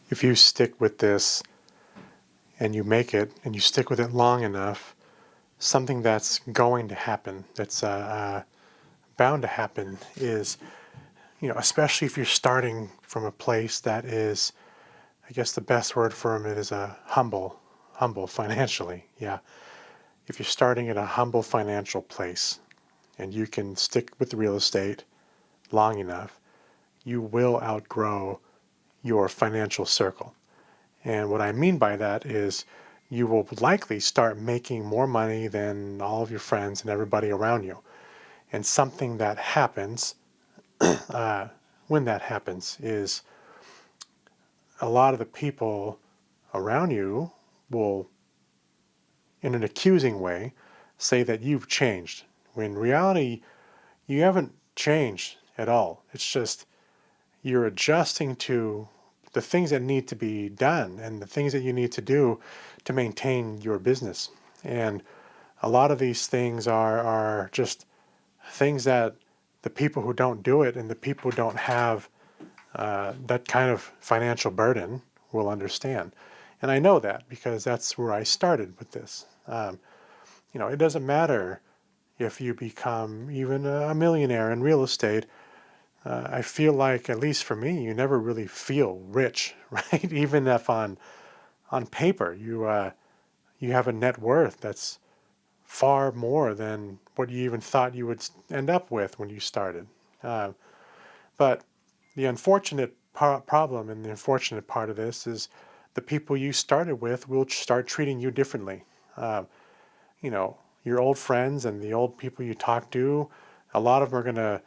if you stick with this and you make it and you stick with it long enough, something that's going to happen, that's bound to happen, is, especially if you're starting from a place that is, I guess the best word for it is a humble financially. Yeah. If you're starting at a humble financial place and you can stick with real estate long enough, you will outgrow your financial circle. And what I mean by that is you will likely start making more money than all of your friends and everybody around you. And something that happens uh, when that happens is a lot of the people around you will, in an accusing way, say that you've changed. When in reality, you haven't changed at all. It's just you're adjusting to the things that need to be done and the things that you need to do to maintain your business. And a lot of these things are just things that the people who don't do it and the people who don't have that kind of financial burden will understand. And I know that because that's where I started with this. It doesn't matter if you become even a millionaire in real estate. I feel like, at least for me, you never really feel rich, right? Even if on paper you have a net worth that's far more than what you even thought you would end up with when you started. Uh, but the unfortunate problem and the unfortunate part of this is the people you started with will start treating you differently. Uh, your old friends and the old people you talk to, a lot of them are going to,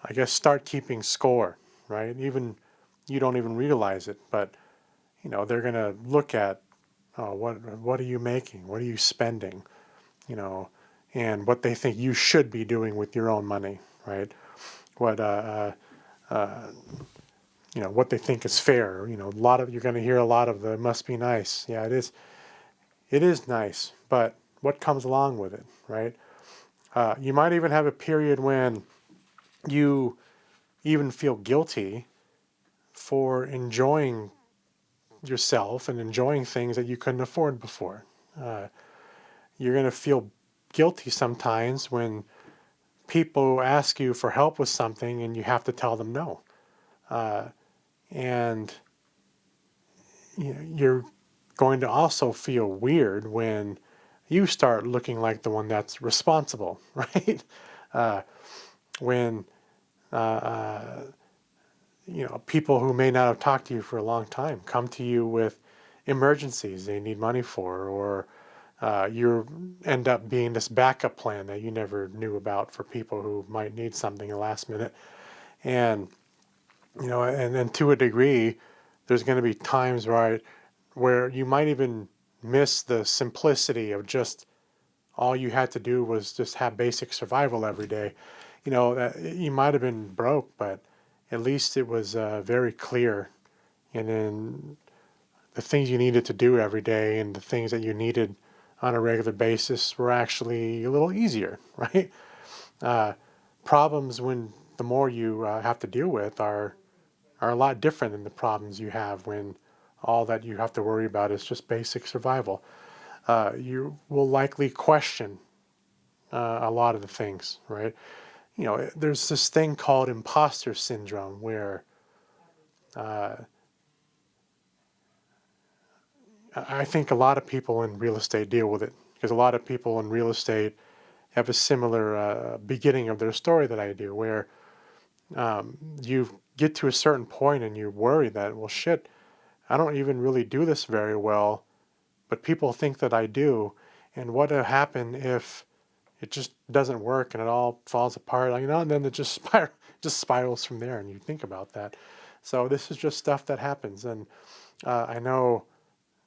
I guess, start keeping score, right? Even you don't even realize it, but they're going to look at, oh, what are you making? What are you spending? You know, and what they think you should be doing with your own money, right? What what they think is fair. A lot of you're going to hear a lot of the must be nice. Yeah, it is. It is nice, but what comes along with it, right? You might even have a period when you even feel guilty for enjoying yourself and enjoying things that you couldn't afford before. Uh, you're going to feel guilty sometimes when people ask you for help with something and you have to tell them no. Uh, and you're going to also feel weird when you start looking like the one that's responsible, right? Uh, when uh, uh, people who may not have talked to you for a long time come to you with emergencies they need money for, or you end up being this backup plan that you never knew about for people who might need something at the last minute. And and then to a degree, there's going to be times where you might even miss the simplicity of just all you had to do was just have basic survival every day. That you might have been broke, but at least it was very clear. And then the things you needed to do every day and the things that you needed on a regular basis were actually a little easier, right? Uh, Problems, when the more you have to deal with, are a lot different than the problems you have when all that you have to worry about is just basic survival. You will likely question a lot of the things, right? There's this thing called imposter syndrome where uh, I think a lot of people in real estate deal with it because a lot of people in real estate have a similar beginning of their story that I do, where you get to a certain point and you worry that, well, shit, I don't even really do this very well, but people think that I do. And what will happen if it just doesn't work and it all falls apart? And then it just just spirals from there. And you think about that. So this is just stuff that happens. And I know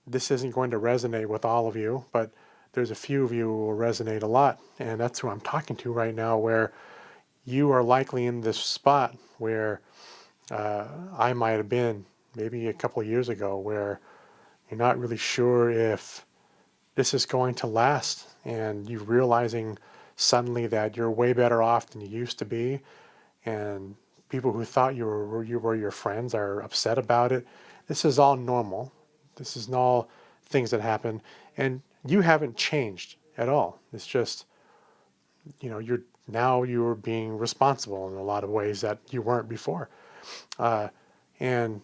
this isn't going to resonate with all of you, but there's a few of you who will resonate a lot. And that's who I'm talking to right now, where you are likely in this spot where I might have been maybe a couple of years ago, where you're not really sure if this is going to last, and you're realizing suddenly that you're way better off than you used to be, and people who thought you were your friends are upset about it. This is all normal. This is all things that happen, and you haven't changed at all. It's just, you're being responsible in a lot of ways that you weren't before. Uh, and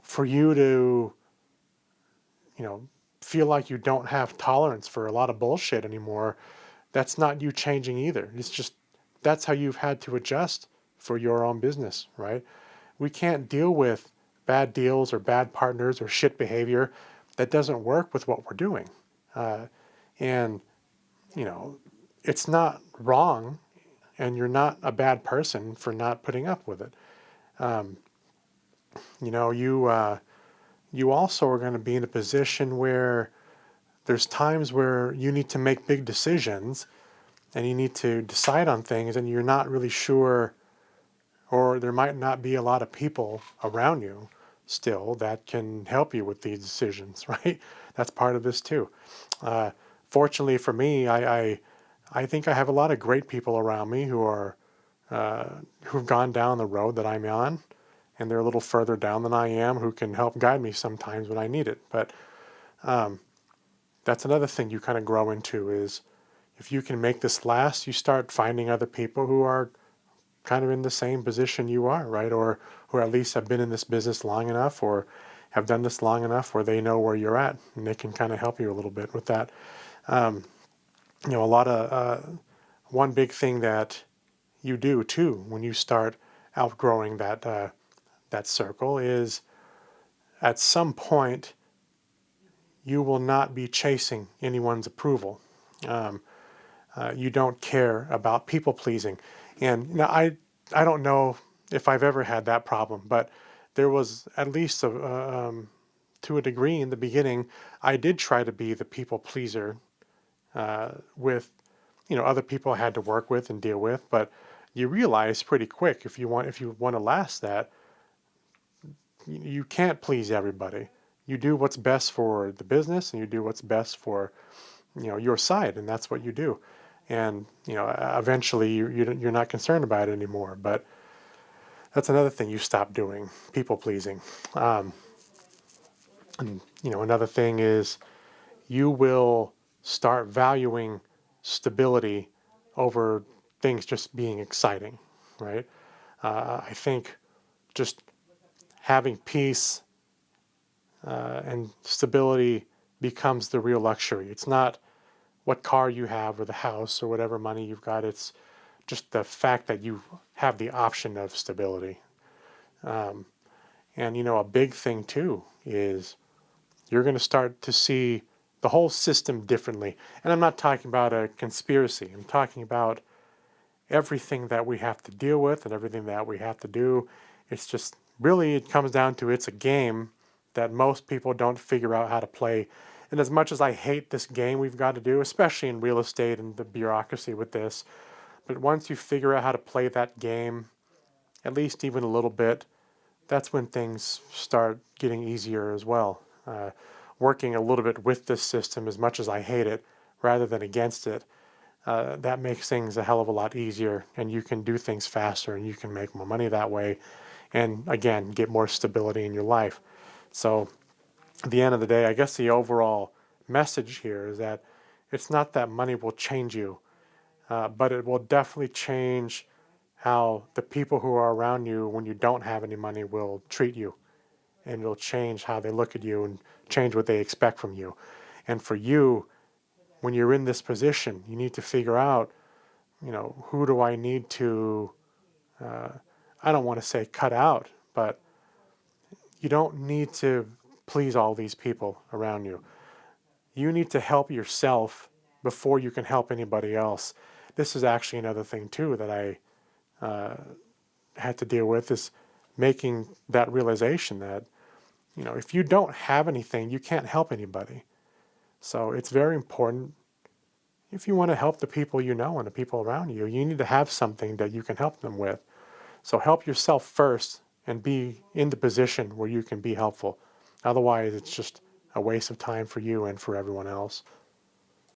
for you to, you know, feel like you don't have tolerance for a lot of bullshit anymore, that's not you changing either. It's just that's how you've had to adjust for your own business, right? We can't deal with bad deals or bad partners or shit behavior that doesn't work with what we're doing. Uh, and, you know, it's not wrong, and you're not a bad person for not putting up with it. Um, you know, you also are going to be in a position where there's times where you need to make big decisions and you need to decide on things and you're not really sure, or there might not be a lot of people around you still that can help you with these decisions, right? That's part of this too. Uh, Fortunately for me, I think I have a lot of great people around me uh, who've gone down the road that I'm on, and they're a little further down than I am, who can help guide me sometimes when I need it. But um, that's another thing you kind of grow into is if you can make this last, you start finding other people who are kind of in the same position you are, right? Or who at least have been in this business long enough or have done this long enough where they know where you're at and they can kind of help you a little bit with that. Um, a lot of one big thing that you do too when you start outgrowing that circle is at some point you will not be chasing anyone's approval. Um, you don't care about people pleasing. And I don't know if I've ever had that problem, but there was at least to a degree in the beginning, I did try to be the people pleaser with other people I had to work with and deal with. But you realize pretty quick if you want to last that you can't please everybody. You do what's best for the business and you do what's best for your side, and that's what you do. And eventually you're not concerned about it anymore. But that's another thing you stop doing, people pleasing. um, and another thing is you will start valuing stability over things just being exciting, right? I think just having peace and stability becomes the real luxury. It's not what car you have or the house or whatever money you've got. It's just the fact that you have the option of stability. Um, and a big thing too is you're going to start to see the whole system differently. And I'm not talking about a conspiracy. I'm talking about everything that we have to deal with and everything that we have to do. It's just really, it comes down to it's a game that most people don't figure out how to play. And as much as I hate this game we've got to do, especially in real estate and the bureaucracy with this, but once you figure out how to play that game, at least even a little bit, that's when things start getting easier as well. Working a little bit with this system, as much as I hate it, rather than against it, that makes things a hell of a lot easier, and you can do things faster and you can make more money that way. And again, get more stability in your life. So, at the end of the day, I guess the overall message here is that it's not that money will change you, but it will definitely change how the people who are around you when you don't have any money will treat you. And it'll change how they look at you and change what they expect from you. And for you, when you're in this position, you need to figure out, who do I need to, uh, I don't want to say cut out, but you don't need to please all these people around you. You need to help yourself before you can help anybody else. This is actually another thing too that I uh, had to deal with is making that realization that, if you don't have anything, you can't help anybody. So it's very important if you want to help the people you know and the people around you, you need to have something that you can help them with. So help yourself first and be in the position where you can be helpful. Otherwise, it's just a waste of time for you and for everyone else.